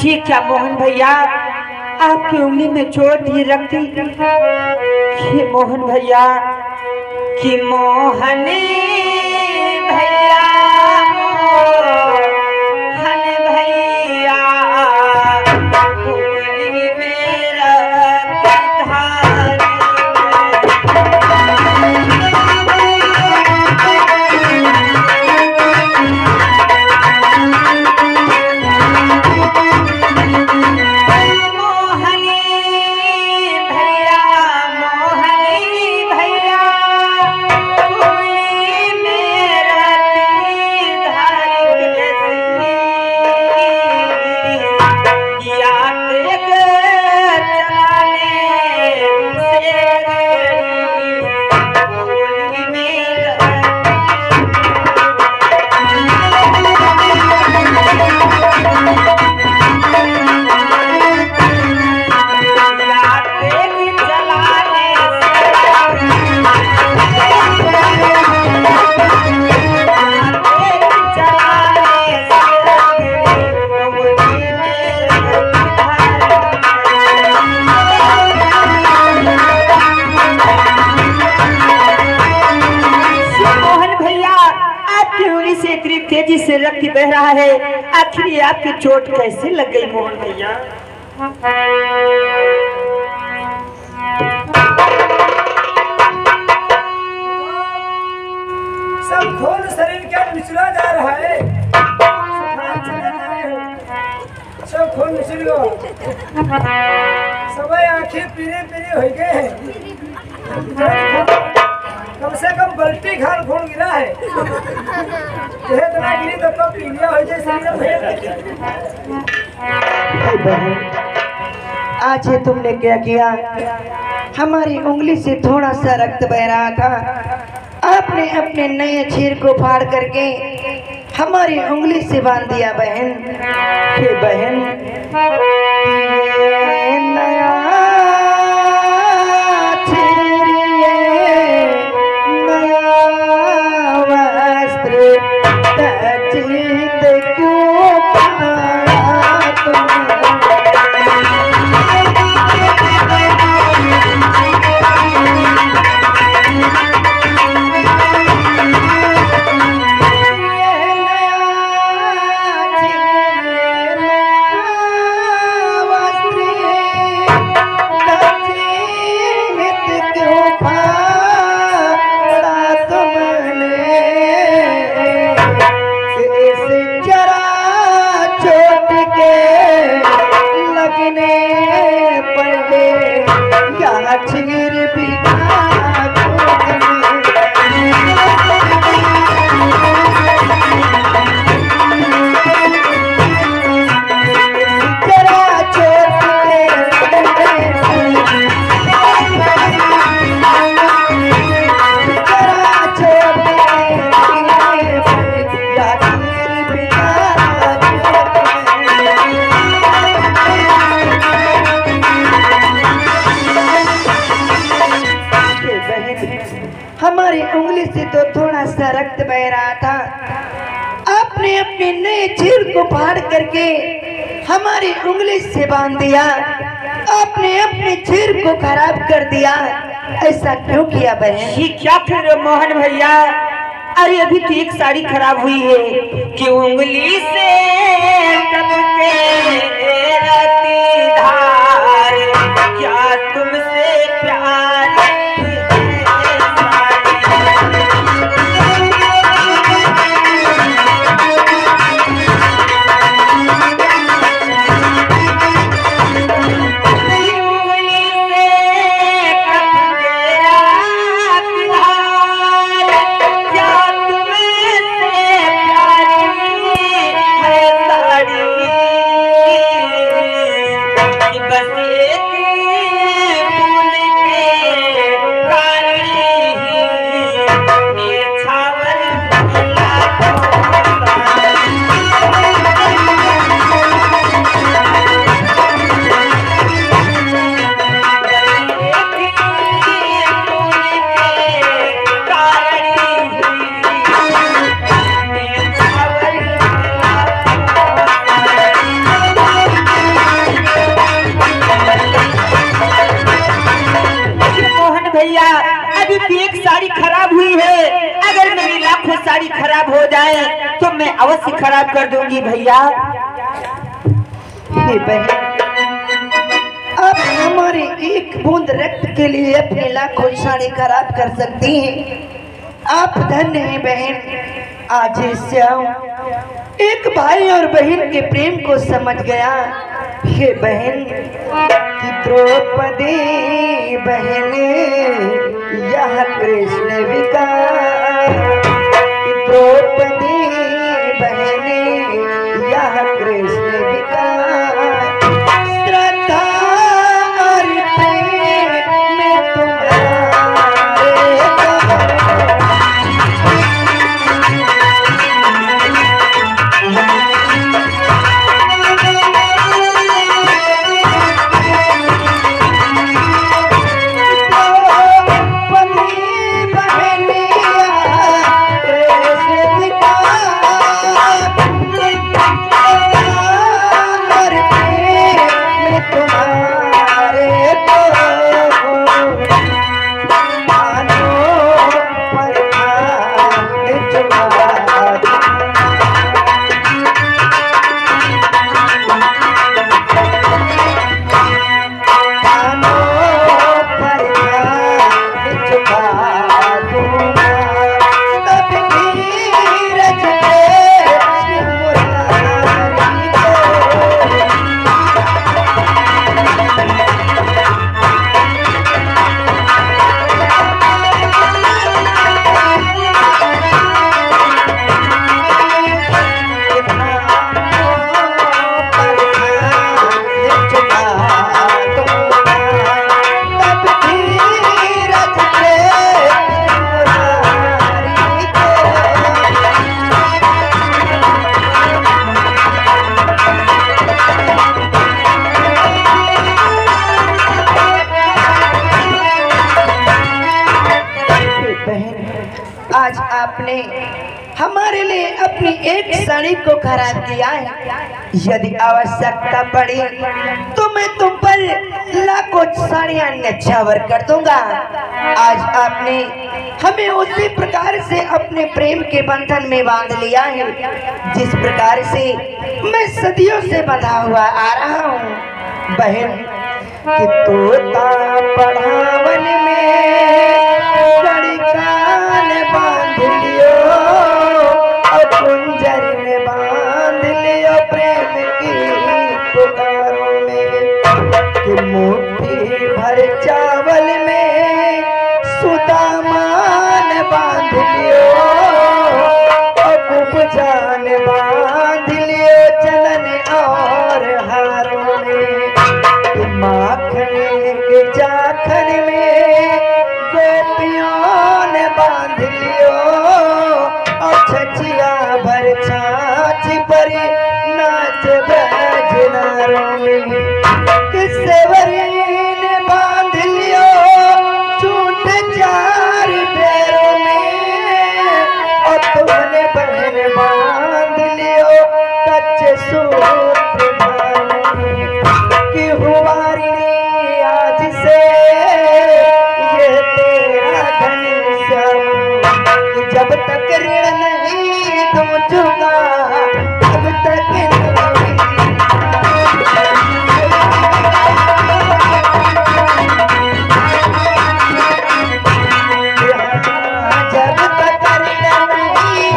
ये क्या मोहन भैया, आपकी उंगली में चोट ही रखती कि मोहन भैया, कि मोहन भैया, मोहन भैया, उंगली में रखती धार। तेजी से रक्त बह रहा है, आखिर ये आपकी चोट कैसे लग गई मोहन भैया? सब खून शरीर क्या निचला जा रहा है, सब खून निचल गया, सब आंखें पीले पीले हो गए हैं, कम से कम बल्टी खान खून गिरा है, गिरी तो पीलिया हो जाए। आज ये तुमने क्या किया? हमारी उंगली से थोड़ा सा रक्त बह रहा था, आपने अपने नए चीर को फाड़ करके हमारी उंगली से बांध दिया बहन। ये बहन, ये नया हमारी उंगली से तो थोड़ा सा रक्त बह रहा था, आपने अपने नए चीर को फाड़ करके हमारी उंगली से बांध दिया, आपने अपने चीर को खराब कर दिया। ऐसा क्यों किया बहन? ये क्या फिर मोहन भैया? अरे अभी तो एक साड़ी खराब हुई है कि उंगली से धार, क्या तुमसे प्यार एक साड़ी खराब हुई है, अगर मेरी लाखों साड़ी खराब हो जाए तो मैं अवश्य खराब कर दूंगी भैया। हे बहन, आप हमारे एक बूंद रक्त के लिए अपने लाखों साड़ी खराब कर सकती हैं। आप धन्य हैं बहन। आज श्याम एक भाई और बहन के प्रेम को समझ गया। हे बहन कि द्रौपदी बहन यह कृष्ण विकार, द्रौपदी बहन यह कृष्ण विकार, श्रद्धा और प्रेम में तुम्हारे आज आपने हमारे लिए अपनी एक साड़ी को खराब किया है। यदि आवश्यकता पड़ी तो मैं तुम पर लाखों साड़ियां न्यौछावर कर दूंगा। आज आपने हमें उसी प्रकार से अपने प्रेम के बंधन में बांध लिया है जिस प्रकार से मैं सदियों से बंधा हुआ आ रहा हूँ। बहन कि तोता पढ़ावन में लड़का ने बांध लियो और कुंजर ने बांध लियो प्रेम की पुकारों में, कि मुट्ठी भर चावल में सुदामा ने बांध लियो और कुबजा ने बांध लियो चलन और हारों में, माखन के जाखन में गोपियों ने बांध लियो और छचिया भर छाछ पर नाच बजनारों में, किसेवरी ने बांध लियो झूठ चार पैरों में और तुमने बहन बांध लियो कच्चे सूत्र बालों में, कि हुआ ऋणी आज से ये तेरा घनश्याम, कि जब तक ऋण नहीं दूंगा तब तक नहीं। जब तक ऋण नहीं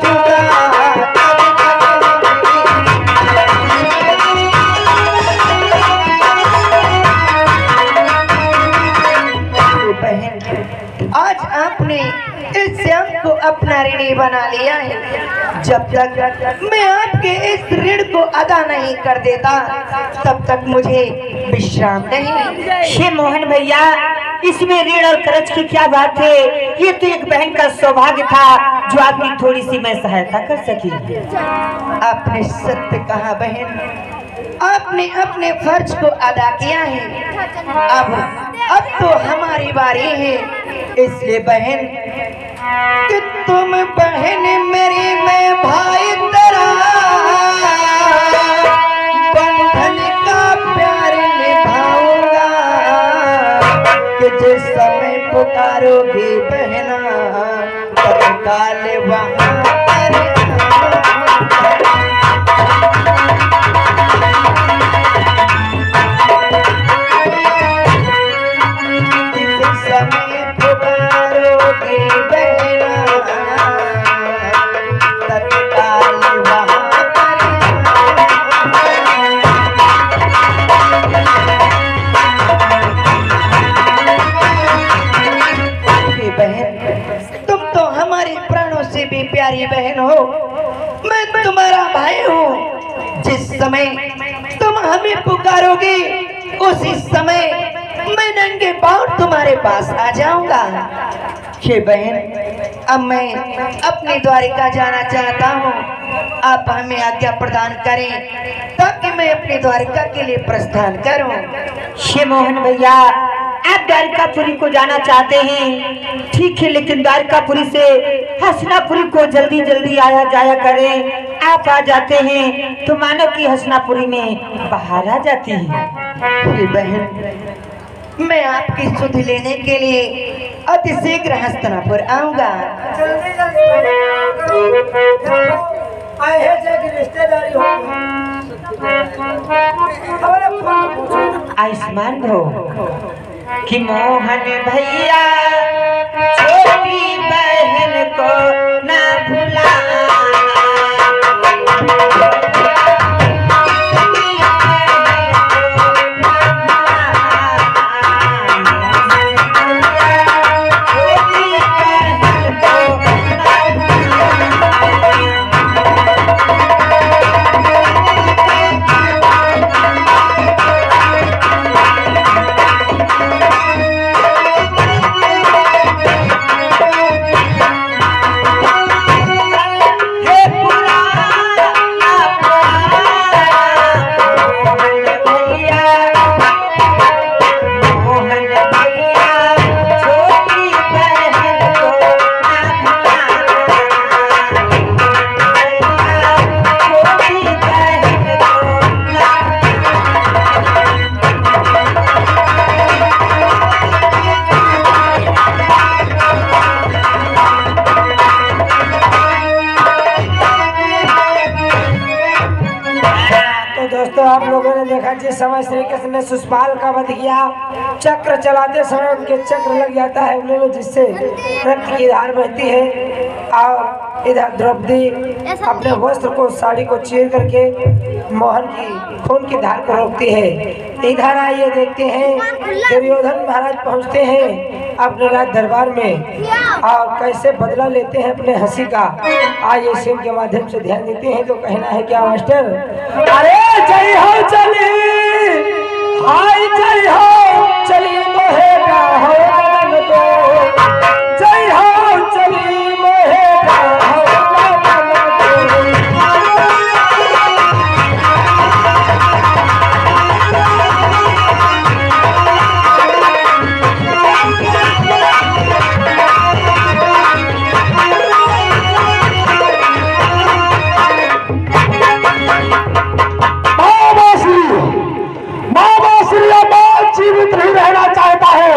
दूंगा आज आपने इस श्याम को अपना ऋणी बना लिया है। जब तक मैं आपके इस ऋण को अदा नहीं कर देता तब तक मुझे विश्राम नहीं। हे मोहन भैया, इसमें ऋण और कर्ज की क्या बात है? ये तो एक बहन का सौभाग्य था जो आपकी थोड़ी सी मैं सहायता कर सकी। आपने सत्य कहा बहन, आपने अपने फर्ज को अदा किया है। अब तो हमारी बारी है। इसलिए बहन कि तुम बहन मेरी, मैं भाई तेरा, बंधन का प्यार निभाऊंगा कि जिस समय पुकारोगी बहना तत्काल वहाँ पर जिस समय पुकारोगे बहना तत्काल वहाँ पर बहन, तुम तो हमारी प्राणों से भी प्यारी बहन हो। मैं तुम्हारा भाई हूँ। जिस समय तुम हमें पुकारोगे उसी समय मैं नंगे पांव तुम्हारे पास आ जाऊंगा। हे बहन, अब मैं अपनी द्वारिका जाना चाहता हूँ। आप हमें आज्ञा प्रदान करें ताकि मैं अपनी द्वारिका के लिए प्रस्थान करूं। हे मोहन भैया, आप द्वारकापुरी को जाना चाहते हैं, ठीक है, लेकिन द्वारकापुरी से हसनापुरी को जल्दी जल्दी आया जाया करें। आप आ जाते हैं तो मानो कि हसनापुरी में बाहर आ जाती है। हे बहन, मैं आपकी सुध लेने के लिए अति शीघ्र हस्तिनापुर आऊंगा। जल्दी आए हैं जैसे रिश्तेदारी होगी। आयुष्मान भो कि मोहन भैया छोटी बहन को ना भुला। आप लोगों ने देखा जिस समय श्री कृष्ण ने शिशुपाल का वध किया, चक्र चलाते समय उनके चक्र लग जाता है उन्हें में, जिससे रक्त की धार बहती है। और इधर द्रौपदी अपने वस्त्र को, साड़ी को चीर करके मोहन की खून की धार को रोकती है। इधर आइए देखते हैं दुर्योधन महाराज पहुंचते हैं अपने राज दरबार में और कैसे बदला लेते हैं अपने हंसी का। आज इस सीन के माध्यम से ध्यान देते हैं। तो कहना है क्या मास्टर? अरे जय हो चली, हाय जय हो चली मोहेगा हो आनंद दो, जय हो चली मोहेगा हो आनंद दो। जीवित नहीं रहना चाहता है,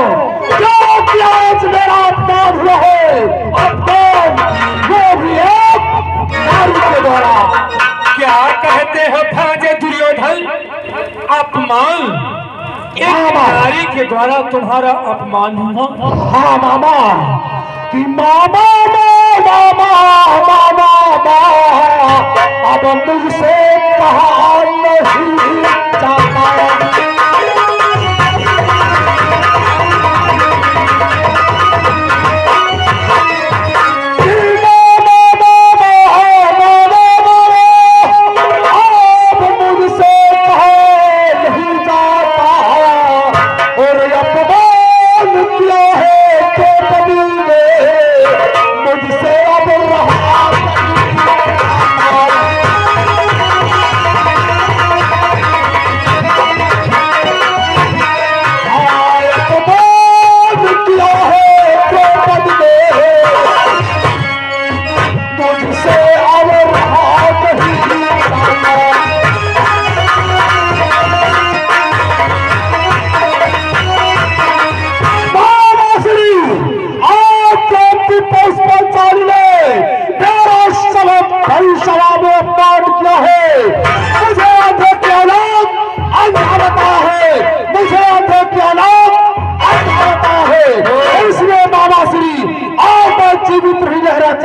क्योंकि आज मेरा अपमान हुआ है। अपमान वो भी है नारी के द्वारा। क्या कहते हो भांजे दुर्योधन? अपमान? एक नारी के द्वारा तुम्हारा अपमान हुआ? हाँ मामा, कि मामा मामा मामा मामा अब मुझसे कहा नहीं जाता।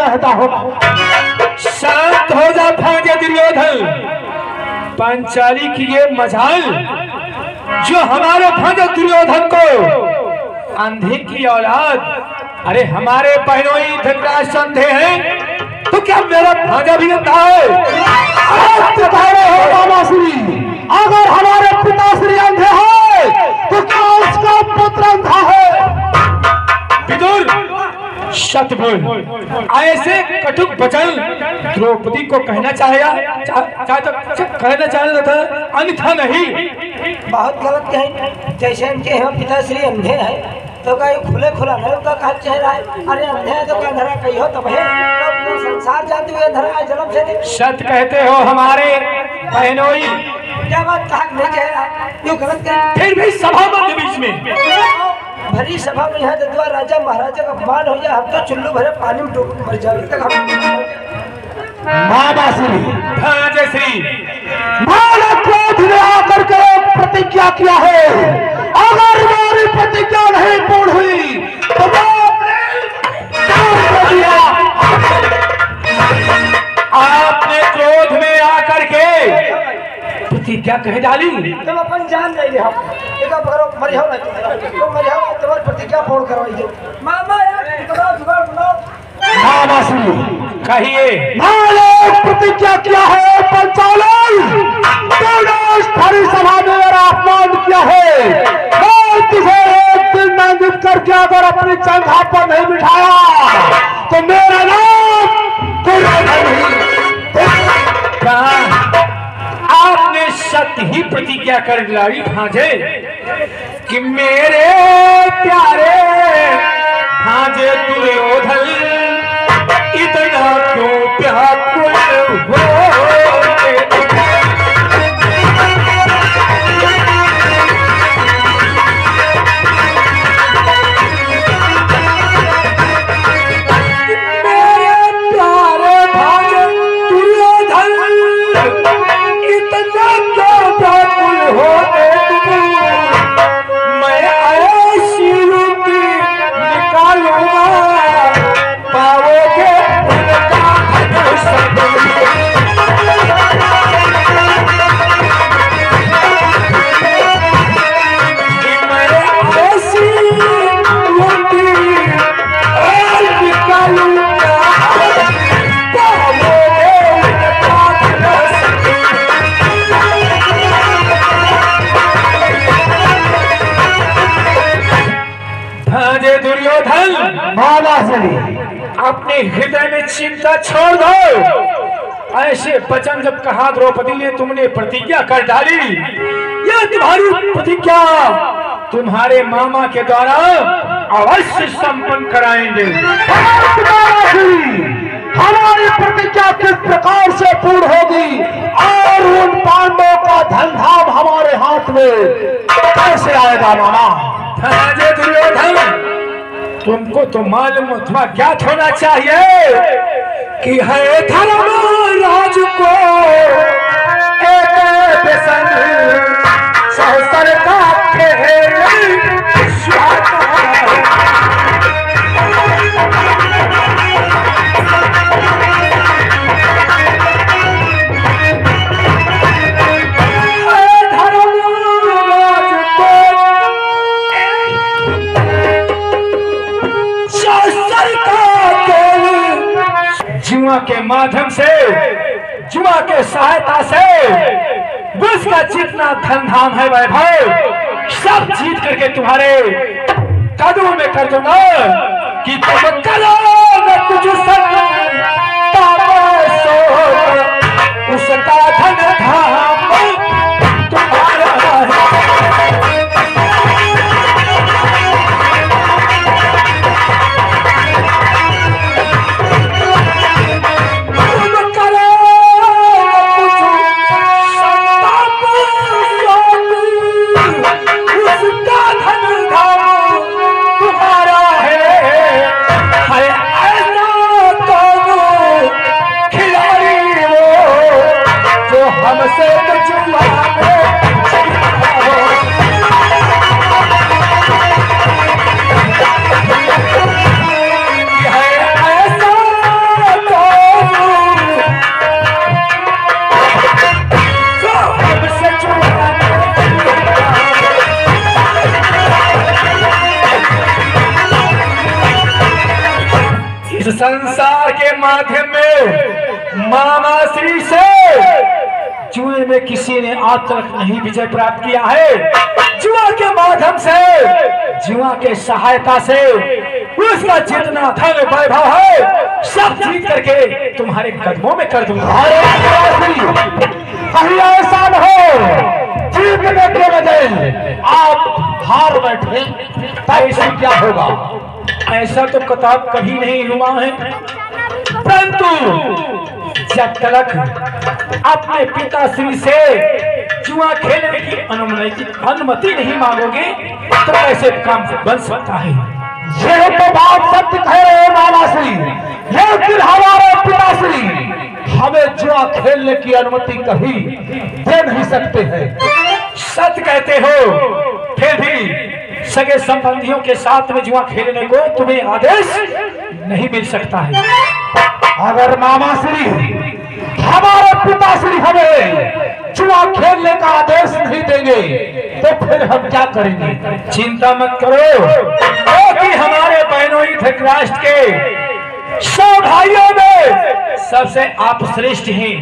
कहता हूँ। शांत हो जा भांजे दुर्योधन। पांचाली की ये मजाल जो हमारे भांजे दुर्योधन को अंधे की औलाद, अरे हमारे बहनोई धृतराष्ट्र अंधे हैं तो क्या मेरा भांजा भी अंधा है? अगर हमारे पिताश्री अंधे हैं तो क्या उसका पुत्र अंधा है? विदुर सत्य बोल। ऐसे कटुक वचन द्रौपदी को कहना कहना चाह था, अन्यथा नहीं। बहुत गलत कहें। जैसे इनके यहाँ पिताश्री अंधे हैं तो कहीं खुले खुला नहीं उनका कहा चेहरा है। अरे अंधे हैं तो क्या धरा कही हो तब है तो संसार जाते हुए धरा है जन्म से नहीं। सत्य कहते हो हमारे बहनोई। क्या बात कहा नहीं चेहरा यूँ गलत करें। फिर भी सभा के बीच में भरी सभा में यहाँ जदवा राजा महाराजा का अपमान हो जाए हम तो चुल्लू भरे पानी में डूब मर जाए तक हम क्रोध ने आकर के प्रतिज्ञा किया है, अगर हमारी प्रतिज्ञा नहीं पूर्ण हुई तो आपने क्रोध में आकर के प्रतिज्ञा कह डाली। तुम अपन जान नहीं हम एक मरिया तो मरिया तुम्हारी प्रतिज्ञा पूर्ण करवाइए। मामा यार जुगाड़ बनाओ। कहिए। प्रतिज्ञा किया है पंचालन, सभा में मेरा अपमान किया है। मैं तुझे एक दिन नामित करके अगर अपनी चंगा पर नहीं बिठाया तो मेरा नाम आपने सत्य ही प्रतिज्ञा कर लाई भांजे कि मेरे प्यारे भांजे दुर्योधन इतना क्यों व्याकुल हो। अपने हृदय में चिंता छोड़ दो। ऐसे वचन जब कहा द्रौपदी ने, तुमने प्रतिज्ञा कर डाली, यह तुम्हारी प्रतिज्ञा तुम्हारे मामा के द्वारा अवश्य संपन्न कराएंगे। हमारी प्रतिज्ञा किस प्रकार से पूर्ण होगी और उन पांडवों का धन धाम हमारे हाथ में कैसे आएगा मामा? दुर्योधन तुमको तो मालूम अथवा ज्ञात होना चाहिए कि है धर्मराज को एक व्यसन सहसर का जुआ के माध्यम से, जुआ के सहायता से उसका जितना धन धाम है वैभव सब जीत करके तुम्हारे कदमों में कर दूंगा कि तुम करो न कुछ उसका धन धाम तुम्हारा संसार के माध्यम में मामा श्री से जुए में किसी ने आज तक नहीं विजय प्राप्त किया है। जुआ के माध्यम से, जुआ के सहायता से उसका जितना धन वैभव है सब जीत करके तुम्हारे कदमों में कर दूंगा। कहीं ऐसा न हो जीतने के बजाय आप हार बैठे तो ऐसे क्या होगा? ऐसा तो कताब कभी नहीं हुआ है, परंतु जब तक अपने पिताश्री से जुआ खेलने की अनुमति नहीं मांगोगे तो ऐसे काम बन सकता है। यह तो बात सत्य कह रहे हो मामाश्री, लेकिन हमारे पिताश्री हमें जुआ खेलने की अनुमति कभी दे नहीं सकते हैं। सत्य कहते हो, फिर भी सगे संबंधियों के साथ में जुआ खेलने को तुम्हें आदेश नहीं मिल सकता है। अगर मामाश्री हमारे पिताश्री हमें जुआ खेलने का आदेश नहीं देंगे तो फिर हम क्या करेंगे? चिंता मत करो, क्योंकि हमारे बहनों धृतराष्ट्र के 100 भाइयों में सबसे आप श्रेष्ठ हैं,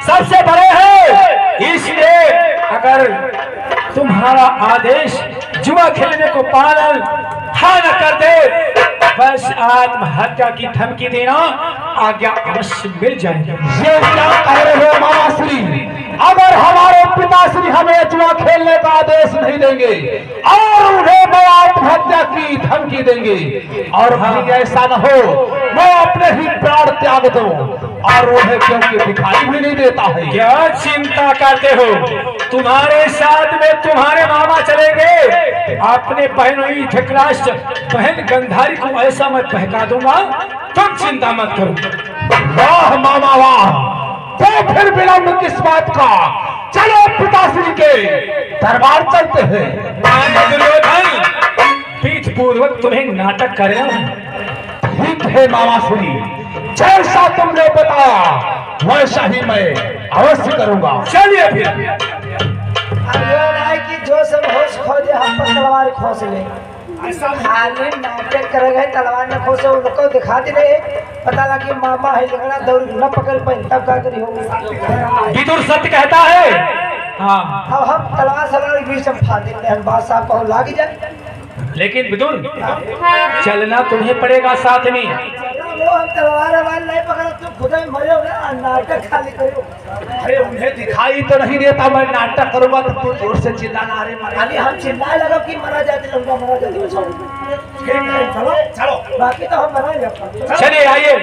सबसे बड़े हैं। इसलिए अगर तुम्हारा आदेश जुआ खेलने को पालन हाँ न कर दे, बस आत्महत्या की धमकी देना आज्ञा अवश्य मिल जाएगी। ये क्या कह रहे हो मामाश्री? अगर हमारे पिताश्री हमें जुआ खेलने का आदेश नहीं देंगे और उन्हें मैं आत्महत्या की धमकी देंगे और भाई ऐसा न हो मैं अपने ही प्राण त्याग दूं और उन्हें क्योंकि दिखाई भी नहीं देता है। क्या चिंता करते हो? तुम्हारे साथ में तुम्हारे मामा चलेंगे, अपने बहनों धृतराष्ट्र बहन गंधारी को ऐसा मैं बहका दूंगा, तुम चिंता मत करो। वाह मामा वाह, तो फिर विलंब किस बात का? चलो पिताश्री के दरबार चलते हैं। दुर्योधन पीठ पूर्वक तुम्हें नाटक कर रहा हूं। ठीक है मामाश्री, जैसा तुमने बताया वैसा ही मैं अवश्य करूंगा। चलिए फिर। कि जो सब होश खोजे हम पर तलवार खोस ले, खाली नाटक कर गए तलवार न खोसे उनको दिखा दे रहे, पता लगा कि मामा है लगना दौड़ न पकड़ पाए तब क्या करी होगी? विदुर सत्य कहता है। हाँ, अब हम तलवार सलवार बीच में फाड़ देते हैं, बात साहब को लाग जाए। लेकिन विदुर चलना तुम्हें पड़ेगा साथ में। हम तलवार नहीं पकड़ा तो खुद ही मरे हो ना, नाटक खाली करो। अरे उन्हें दिखाई तो नहीं देता, मैं नाटक करूंगा तो तू जोर से चिल्लाना। अरे खाली हम चिल्लाए लगा कि मरा जाते लड़का मरा जाते। चलो चलो, बाकी तो हम बनाएंगे। चलिए आइए।